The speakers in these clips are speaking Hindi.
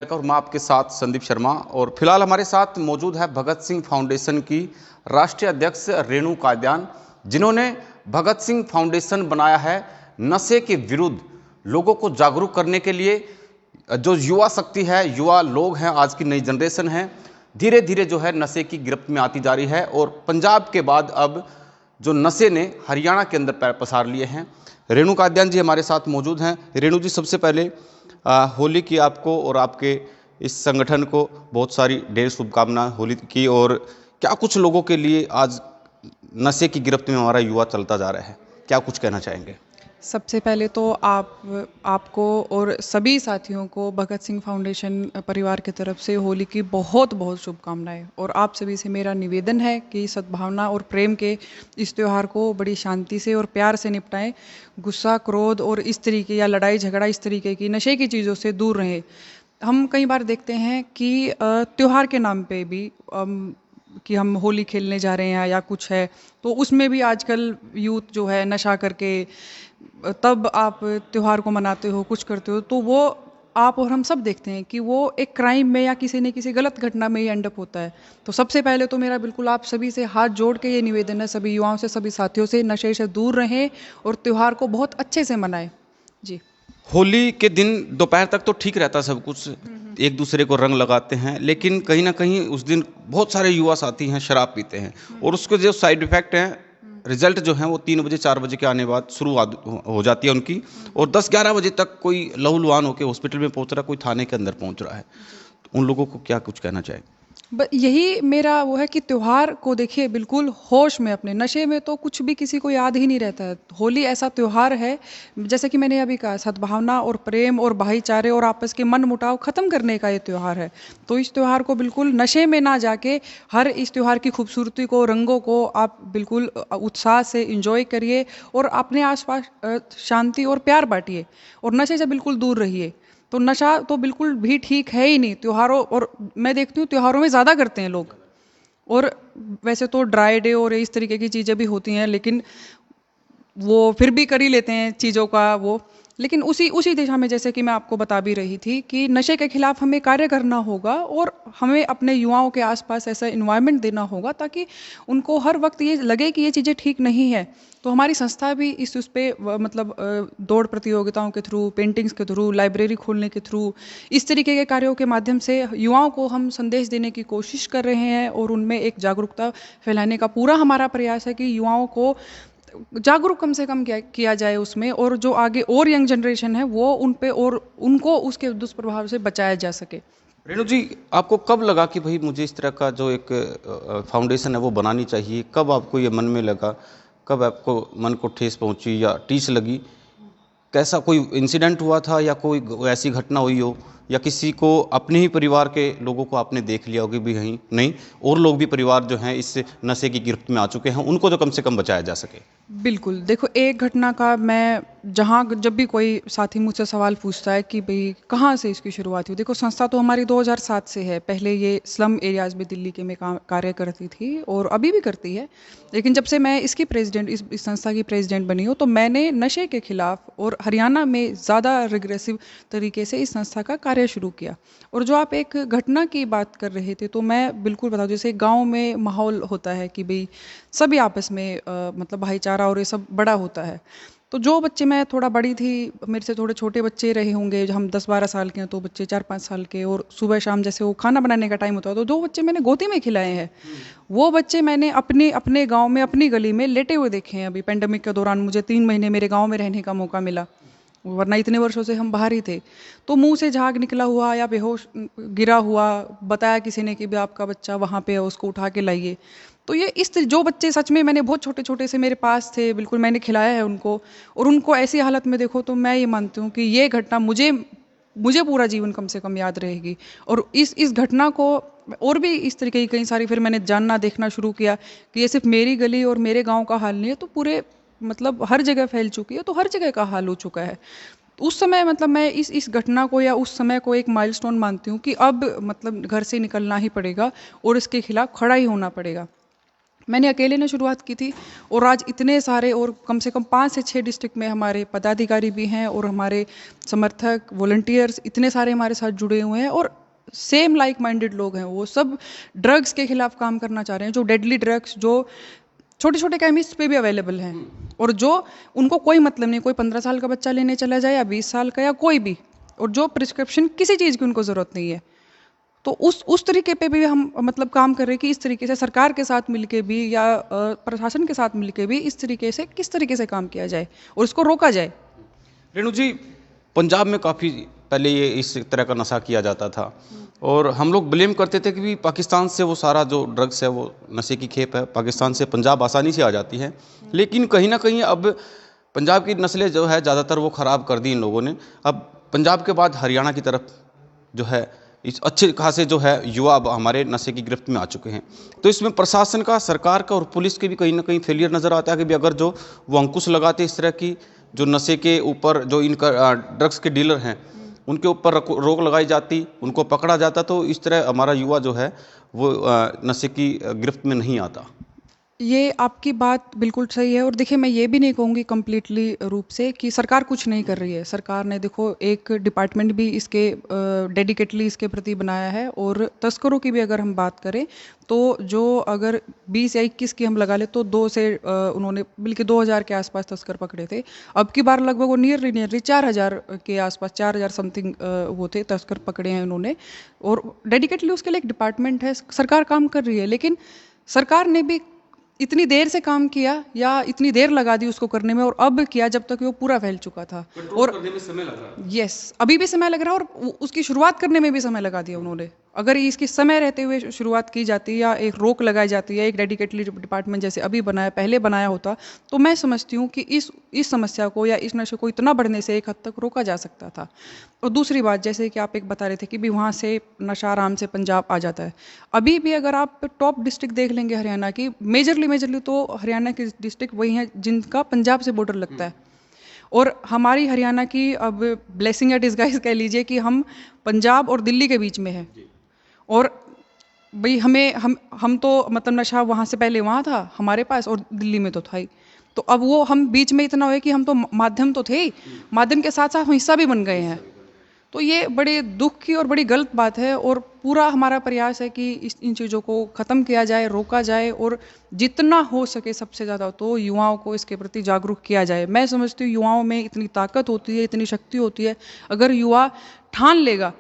और मैं आपके साथ संदीप शर्मा। और फिलहाल हमारे साथ मौजूद है भगत सिंह फाउंडेशन की राष्ट्रीय अध्यक्ष रेणु काद्यान, जिन्होंने भगत सिंह फाउंडेशन बनाया है नशे के विरुद्ध लोगों को जागरूक करने के लिए। जो युवा शक्ति है, युवा लोग हैं, आज की नई जनरेशन है, धीरे धीरे जो है नशे की गिरफ्त में आती जा रही है। और पंजाब के बाद अब जो नशे ने हरियाणा के अंदर पैर पसार लिए हैं। रेणु काद्यान जी हमारे साथ मौजूद हैं। रेणु जी, सबसे पहले होली की आपको और आपके इस संगठन को बहुत सारी ढेर शुभकामनाएं होली की। और क्या कुछ लोगों के लिए आज नशे की गिरफ्त में हमारा युवा चलता जा रहा है, क्या कुछ कहना चाहेंगे? सबसे पहले तो आपको और सभी साथियों को भगत सिंह फाउंडेशन परिवार की तरफ से होली की बहुत बहुत शुभकामनाएं। और आप सभी से मेरा निवेदन है कि सद्भावना और प्रेम के इस त्यौहार को बड़ी शांति से और प्यार से निपटाएं। गुस्सा, क्रोध और इस तरीके या लड़ाई झगड़ा इस तरीके की नशे की चीज़ों से दूर रहें। हम कई बार देखते हैं कि त्यौहार के नाम पे भी कि हम होली खेलने जा रहे हैं या कुछ है, तो उसमें भी आजकल यूथ जो है नशा करके तब आप त्यौहार को मनाते हो, कुछ करते हो, तो वो आप और हम सब देखते हैं कि वो एक क्राइम में या किसी न किसी गलत घटना में ही एंड अप होता है। तो सबसे पहले तो मेरा बिल्कुल आप सभी से हाथ जोड़ के ये निवेदन है, सभी युवाओं से, सभी साथियों से, नशे से दूर रहें और त्यौहार को बहुत अच्छे से मनाएं। जी। होली के दिन दोपहर तक तो ठीक रहता सब कुछ, एक दूसरे को रंग लगाते हैं, लेकिन कहीं ना कहीं उस दिन बहुत सारे युवा साथी हैं शराब पीते हैं, और उसके जो साइड इफेक्ट हैं, रिजल्ट जो है वो 3 बजे 4 बजे के आने बाद शुरुआत हो जाती है उनकी। और 10-11 बजे तक कोई लहूलुहान होकर हॉस्पिटल में पहुंच रहा, कोई थाने के अंदर पहुंच रहा है। तो उन लोगों को क्या कुछ कहना चाहें? यही मेरा वो है कि त्योहार को देखिए बिल्कुल होश में, अपने नशे में तो कुछ भी किसी को याद ही नहीं रहता है। होली ऐसा त्योहार है, जैसे कि मैंने अभी कहा, सद्भावना और प्रेम और भाईचारे और आपस के मन मुटाव खत्म करने का ये त्योहार है। तो इस त्योहार को बिल्कुल नशे में ना जाके हर इस त्योहार की खूबसूरती को, रंगों को आप बिल्कुल उत्साह से इंजॉय करिए और अपने आसपास शांति और प्यार बांटिए और नशे से बिल्कुल दूर रहिए। तो नशा तो बिल्कुल भी ठीक है ही नहीं त्योहारों, और मैं देखती हूँ त्योहारों में ज़्यादा करते हैं लोग। और वैसे तो ड्राई डे और इस तरीके की चीज़ें भी होती हैं, लेकिन वो फिर भी कर ही लेते हैं चीज़ों का वो। लेकिन उसी उसी दिशा में, जैसे कि मैं आपको बता भी रही थी, कि नशे के खिलाफ हमें कार्य करना होगा और हमें अपने युवाओं के आसपास ऐसा इन्वायरमेंट देना होगा ताकि उनको हर वक्त ये लगे कि ये चीज़ें ठीक नहीं है। तो हमारी संस्था भी उस पर मतलब दौड़ प्रतियोगिताओं के थ्रू, पेंटिंग्स के थ्रू, लाइब्रेरी खोलने के थ्रू, इस तरीके के कार्यों के माध्यम से युवाओं को हम संदेश देने की कोशिश कर रहे हैं और उनमें एक जागरूकता फैलाने का पूरा हमारा प्रयास है कि युवाओं को जागरूक कम से कम किया जाए उसमें, और जो आगे और यंग जनरेशन है वो उन पे और उनको उसके दुष्प्रभाव से बचाया जा सके। रेणु जी, आपको कब लगा कि भाई मुझे इस तरह का जो एक फाउंडेशन है वो बनानी चाहिए? कब आपको ये मन में लगा? कब आपको मन को ठेस पहुंची या टीस लगी? कैसा कोई इंसिडेंट हुआ था या कोई ऐसी घटना हुई हो, या किसी को अपने ही परिवार के लोगों को आपने देख लिया होगी भी नहीं नहीं और लोग भी परिवार जो हैं इस नशे की गिरफ्त में आ चुके हैं, उनको तो कम से कम बचाया जा सके? बिल्कुल, देखो एक घटना का मैं, जहाँ जब भी कोई साथी मुझसे सवाल पूछता है कि भई कहाँ से इसकी शुरुआत हुई? देखो संस्था तो हमारी 2007 से है। पहले ये स्लम एरियाज़ में दिल्ली के में कार्य करती थी और अभी भी करती है। लेकिन जब से मैं इसकी प्रेज़िडेंट, इस संस्था की प्रेज़िडेंट बनी हूँ, तो मैंने नशे के खिलाफ और हरियाणा में ज़्यादा रिग्रेसिव तरीके से इस संस्था का कार्य शुरू किया। और जो आप एक घटना की बात कर रहे थे, तो मैं बिल्कुल बताऊँ, जैसे गाँव में माहौल होता है कि भई सभी आपस में मतलब भाईचारा और ये सब बड़ा होता है। तो जो बच्चे, मैं थोड़ा बड़ी थी, मेरे से थोड़े छोटे बच्चे रहे होंगे, जो हम 10-12 साल के हैं, तो बच्चे 4-5 साल के, और सुबह शाम जैसे वो खाना बनाने का टाइम होता है, तो 2 बच्चे मैंने गोदी में खिलाए हैं। वो बच्चे मैंने अपने अपने गाँव में, अपनी गली में लेटे हुए देखे हैं। अभी पैंडेमिक के दौरान मुझे 3 महीने मेरे गाँव में रहने का मौका मिला, वरना इतने वर्षों से हम बाहर ही थे। तो मुँह से झाग निकला हुआ या बेहोश गिरा हुआ, बताया किसी ने कि भी आपका बच्चा वहाँ पे है, उसको उठा के लाइए। तो ये जो बच्चे सच में, मैंने बहुत छोटे-छोटे से मेरे पास थे, बिल्कुल मैंने खिलाया है उनको, और उनको ऐसी हालत में देखो, तो मैं ये मानती हूँ कि ये घटना मुझे मुझे पूरा जीवन कम से कम याद रहेगी। और इस घटना को और भी इस तरीके की कई सारी फिर मैंने जानना देखना शुरू किया कि ये सिर्फ मेरी गली और मेरे गाँव का हाल नहीं है, तो पूरे मतलब हर जगह फैल चुकी है, तो हर जगह का हाल हो चुका है। उस समय मतलब मैं इस घटना को या उस समय को एक माइलस्टोन मानती हूँ कि अब मतलब घर से निकलना ही पड़ेगा और इसके खिलाफ खड़ा ही होना पड़ेगा। मैंने अकेले ने शुरुआत की थी और आज इतने सारे और कम से कम 5 से 6 डिस्ट्रिक्ट में हमारे पदाधिकारी भी हैं और हमारे समर्थक वॉलंटियर्स इतने सारे हमारे साथ जुड़े हुए हैं और सेम लाइक माइंडेड लोग हैं। वो सब ड्रग्स के खिलाफ काम करना चाह रहे हैं, जो डेडली ड्रग्स जो छोटे छोटे केमिस्ट पे भी अवेलेबल हैं और जो उनको कोई मतलब नहीं, कोई 15 साल का बच्चा लेने चला जाए या 20 साल का या कोई भी, और जो प्रिस्क्रिप्शन किसी चीज़ की उनको ज़रूरत नहीं है। तो उस तरीके पे भी हम मतलब काम कर रहे हैं कि इस तरीके से सरकार के साथ मिलके भी या प्रशासन के साथ मिलके भी इस तरीके से किस तरीके से काम किया जाए और इसको रोका जाए। रेणु जी, पंजाब में काफ़ी पहले ये इस तरह का नशा किया जाता था और हम लोग ब्लेम करते थे कि भी पाकिस्तान से वो सारा जो ड्रग्स है, वो नशे की खेप है, पाकिस्तान से पंजाब आसानी से आ जाती है। लेकिन कहीं ना कहीं अब पंजाब की नस्लें जो है ज़्यादातर वो ख़राब कर दी इन लोगों ने। अब पंजाब के बाद हरियाणा की तरफ जो है इस अच्छे खासे जो है युवा अब हमारे नशे की गिरफ्त में आ चुके हैं। तो इसमें प्रशासन का, सरकार का और पुलिस के भी कहीं ना कहीं फेलियर नज़र आता है कि भी अगर जो वो अंकुश लगाते इस तरह की जो नशे के ऊपर, जो इनका ड्रग्स के डीलर हैं उनके ऊपर रोक लगाई जाती, उनको पकड़ा जाता, तो इस तरह हमारा युवा जो है वो नशे की गिरफ्त में नहीं आता। ये आपकी बात बिल्कुल सही है और देखिए मैं ये भी नहीं कहूँगी कम्प्लीटली रूप से कि सरकार कुछ नहीं कर रही है। सरकार ने देखो एक डिपार्टमेंट भी इसके डेडिकेटली इसके प्रति बनाया है और तस्करों की भी अगर हम बात करें तो जो अगर 20 या 21 की हम लगा ले तो उन्होंने बल्कि 2000 के आसपास तस्कर पकड़े थे। अब की बार लगभग वो नियरली 4000 के आसपास, 4000 समथिंग वो थे तस्कर पकड़े हैं उन्होंने और डेडिकेटली उसके लिए एक डिपार्टमेंट है। सरकार काम कर रही है, लेकिन सरकार ने भी इतनी देर से काम किया या इतनी देर लगा दी उसको करने में और अब किया जब तक वो पूरा फैल चुका था और करने में समय लग रहा है। यस, अभी भी समय लग रहा है और उसकी शुरुआत करने में भी समय लगा दिया उन्होंने। अगर इसकी समय रहते हुए शुरुआत की जाती या एक रोक लगाई जाती है, एक डेडिकेटली डिपार्टमेंट जैसे अभी पहले बनाया होता, तो मैं समझती हूँ कि इस समस्या को या इस नशे को इतना बढ़ने से एक हद तक रोका जा सकता था। और दूसरी बात, जैसे कि आप एक बता रहे थे कि भी वहाँ से नशा आराम से पंजाब आ जाता है। अभी भी अगर आप टॉप डिस्ट्रिक्ट देख लेंगे हरियाणा की, मेजरली तो हरियाणा की डिस्ट्रिक्ट वही हैं जिनका पंजाब से बॉर्डर लगता है। और हमारी हरियाणा की अब ब्लेसिंग या डिस्गाइज कह लीजिए कि हम पंजाब और दिल्ली के बीच में है और भाई हम तो मतलब नशा वहाँ से पहले वहाँ था हमारे पास और दिल्ली में तो था ही, तो अब वो हम बीच में इतना हुए कि हम तो माध्यम तो थे ही, माध्यम के साथ साथ हम हिस्सा भी बन गए हैं। तो ये बड़े दुख की और बड़ी गलत बात है और पूरा हमारा प्रयास है कि इन चीज़ों को ख़त्म किया जाए, रोका जाए और जितना हो सके सबसे ज़्यादा तो युवाओं को इसके प्रति जागरूक किया जाए। मैं समझती हूँ युवाओं में इतनी ताकत होती है, इतनी शक्ति होती है, अगर युवा ठान लेगा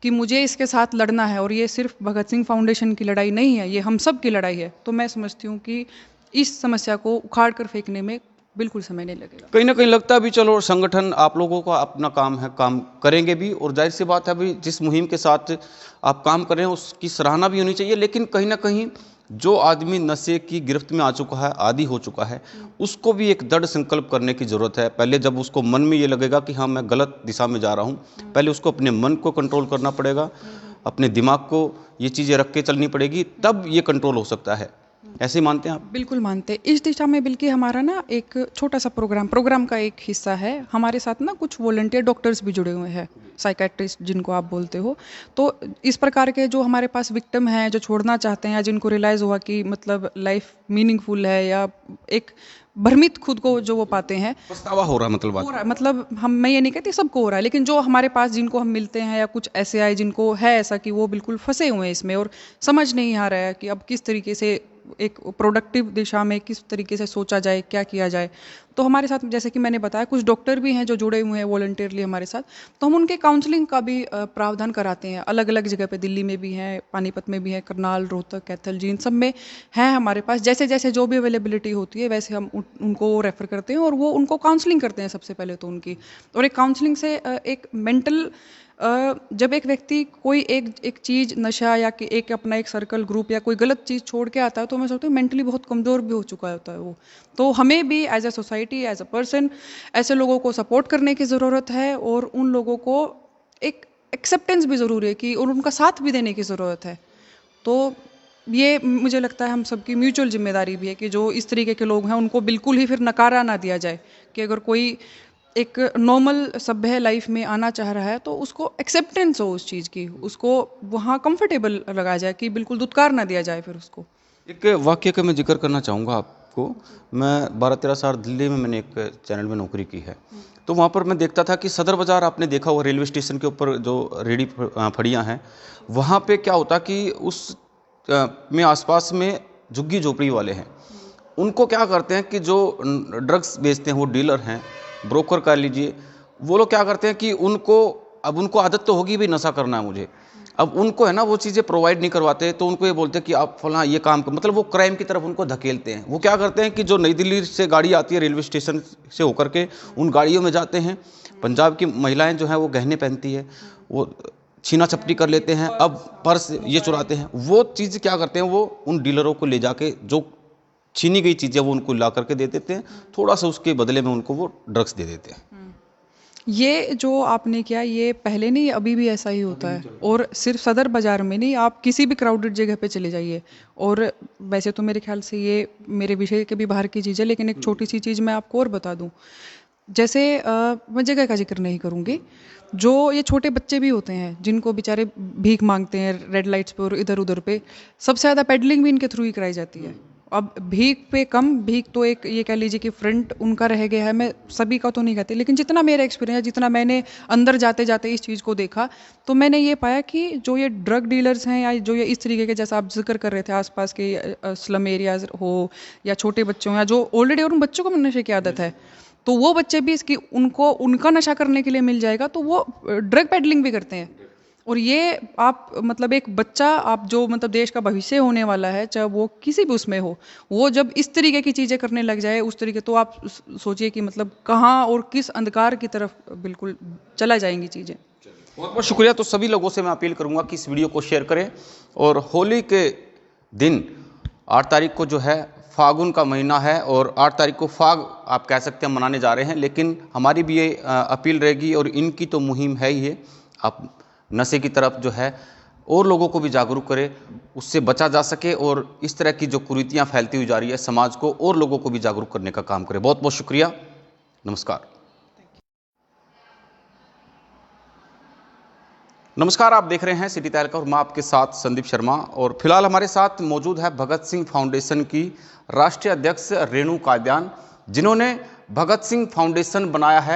कि मुझे इसके साथ लड़ना है और ये सिर्फ भगत सिंह फाउंडेशन की लड़ाई नहीं है, ये हम सब की लड़ाई है, तो मैं समझती हूँ कि इस समस्या को उखाड़ कर फेंकने में बिल्कुल समय नहीं लगेगा। कहीं ना कहीं लगता है भी चलो संगठन आप लोगों का अपना काम है, काम करेंगे भी और जाहिर सी बात है भी जिस मुहिम के साथ आप काम कर रहे हैं उसकी सराहना भी होनी चाहिए। लेकिन कहीं ना कहीं जो आदमी नशे की गिरफ्त में आ चुका है, आदी हो चुका है, उसको भी एक दृढ़ संकल्प करने की ज़रूरत है। पहले जब उसको मन में ये लगेगा कि हाँ मैं गलत दिशा में जा रहा हूँ, पहले उसको अपने मन को कंट्रोल करना पड़ेगा, अपने दिमाग को ये चीज़ें रख के चलनी पड़ेगी, तब ये कंट्रोल हो सकता है। ऐसे ही मानते हैं आप? बिल्कुल मानते हैं। इस दिशा में बल्कि हमारा ना एक छोटा सा प्रोग्राम का एक हिस्सा है, हमारे साथ ना कुछ वॉलंटियर डॉक्टर्स भी जुड़े हुए हैं, साइकेट्रिस्ट जिनको आप बोलते हो। तो इस प्रकार के जो हमारे पास विक्टिम हैं, जो छोड़ना चाहते हैं या जिनको रियलाइज़ हुआ कि मतलब लाइफ मीनिंगफुल है या एक भ्रमित खुद को जो वो पाते हैं, पछतावा हो रहा है मतलब हो रहा है, मतलब मैं ये नहीं कहती सबको हो रहा है, लेकिन जो हमारे पास जिनको हम मिलते हैं या कुछ ऐसे आए जिनको है ऐसा कि वो बिल्कुल फंसे हुए हैं इसमें और समझ नहीं आ रहा है कि अब किस तरीके से एक प्रोडक्टिव दिशा में किस तरीके से सोचा जाए, क्या किया जाए। तो हमारे साथ जैसे कि मैंने बताया कुछ डॉक्टर भी हैं जो जुड़े हुए हैं वॉलंटियरली हमारे साथ, तो हम उनके काउंसलिंग का भी प्रावधान कराते हैं। अलग अलग जगह पे दिल्ली में भी हैं, पानीपत में भी हैं, करनाल, रोहतक, कैथल, जी इन सब में हैं हमारे पास। जैसे जैसे जो भी अवेलेबिलिटी होती है वैसे हम उनको रेफ़र करते हैं और वो उनको काउंसलिंग करते हैं सबसे पहले तो उनकी। और एक काउंसलिंग से एक मेंटल जब एक व्यक्ति कोई एक चीज़ नशा या कि एक अपना एक सर्कल ग्रुप या कोई गलत चीज़ छोड़ के आता है तो मैं सोचती हूँ मेंटली बहुत कमज़ोर भी हो चुका होता है वो। तो हमें भी as a society, as a person ऐसे लोगों को सपोर्ट करने की ज़रूरत है और उन लोगों को एक एक्सेप्टेंस भी ज़रूरी है कि और उनका साथ भी देने की ज़रूरत है। तो ये मुझे लगता है हम सबकी म्यूचुअल जिम्मेदारी भी है कि जो इस तरीके के लोग हैं उनको बिल्कुल ही फिर नकारा ना दिया जाए कि अगर कोई एक नॉर्मल सभ्य लाइफ में आना चाह रहा है तो उसको एक्सेप्टेंस हो उस चीज़ की, उसको वहाँ कंफर्टेबल लगाया जाए कि बिल्कुल दुत्कार ना दिया जाए फिर उसको। एक वाक़ये का मैं ज़िक्र करना चाहूँगा आपको। मैं 12-13 साल दिल्ली में मैंने एक चैनल में नौकरी की है। तो वहाँ पर मैं देखता था कि सदर बाज़ार आपने देखा होगा, रेलवे स्टेशन के ऊपर जो रेहड़ी फड़ियाँ हैं, वहाँ पे क्या होता कि उस में आस-पास में झुग्गी-झोपड़ी वाले हैं। उनको क्या करते हैं कि जो ड्रग्स बेचते हैं, वो डीलर हैं, ब्रोकर कह लीजिए, वो लोग क्या करते हैं कि उनको आदत तो होगी भी नशा करना है मुझे। अब उनको है ना वो चीज़ें प्रोवाइड नहीं करवाते, तो उनको ये बोलते हैं कि आप फलाँ ये काम मतलब वो क्राइम की तरफ उनको धकेलते हैं। वो क्या करते हैं कि जो नई दिल्ली से गाड़ी आती है रेलवे स्टेशन से होकर के, उन गाड़ियों में जाते हैं। पंजाब की महिलाएं जो हैं वो गहने पहनती है, वो छीना झपटी कर लेते हैं, अब पर्स ये चुराते हैं। वो चीज़ क्या करते हैं, वो उन डीलरों को ले जाके जो छीनी गई चीज़ें वो उनको ला करके दे देते हैं, थोड़ा सा उसके बदले में उनको वो ड्रग्स दे देते हैं। ये जो आपने किया ये पहले नहीं, अभी भी ऐसा ही होता है। और सिर्फ सदर बाज़ार में नहीं, आप किसी भी क्राउडेड जगह पे चले जाइए। और वैसे तो मेरे ख्याल से ये मेरे विषय के भी बाहर की चीज़ है, लेकिन एक छोटी सी चीज़ मैं आपको और बता दूं। जैसे मैं जगह का जिक्र नहीं करूँगी, जो ये छोटे बच्चे भी होते हैं जिनको बेचारे भीख मांगते हैं रेड लाइट्स पे और इधर उधर पे, सबसे ज़्यादा पेडलिंग भी इनके थ्रू ही कराई जाती है। अब भीख पे कम, भीख तो एक ये कह लीजिए कि फ्रंट उनका रह गया है। मैं सभी का तो नहीं कहती, लेकिन जितना मेरा एक्सपीरियंस है, जितना मैंने अंदर जाते जाते इस चीज़ को देखा, तो मैंने ये पाया कि जो ये ड्रग डीलर्स हैं या जो ये इस तरीके के, जैसा आप जिक्र कर रहे थे, आसपास के स्लम एरियाज हो या छोटे बच्चे हो या जो ऑलरेडी, और उन बच्चों को नशे की आदत है, तो वो बच्चे भी इसकी उनको उनका नशा करने के लिए मिल जाएगा, तो वो ड्रग पेडलिंग भी करते हैं। और ये आप मतलब एक बच्चा, आप जो मतलब देश का भविष्य होने वाला है, चाहे वो किसी भी उसमें हो, वो जब इस तरीके की चीज़ें करने लग जाए उस तरीके, तो आप सोचिए कि मतलब कहाँ और किस अंधकार की तरफ बिल्कुल चला जाएंगी चीज़ें। बहुत बहुत शुक्रिया। तो सभी लोगों से मैं अपील करूंगा कि इस वीडियो को शेयर करें। और होली के दिन 8 तारीख को जो है, फागुन का महीना है और 8 तारीख को फाग आप कह सकते हैं मनाने जा रहे हैं, लेकिन हमारी भी ये अपील रहेगी और इनकी तो मुहिम है ही है, आप नशे की तरफ जो है और लोगों को भी जागरूक करें, उससे बचा जा सके और इस तरह की जो कुरीतियाँ फैलती हुई जा रही है समाज को और लोगों को भी जागरूक करने का काम करें। बहुत बहुत शुक्रिया। नमस्कार। नमस्कार, आप देख रहे हैं सिटी तहलका और मैं आपके साथ संदीप शर्मा। और फिलहाल हमारे साथ मौजूद है भगत सिंह फाउंडेशन की राष्ट्रीय अध्यक्ष रेणु काद्यान, जिन्होंने भगत सिंह फाउंडेशन बनाया है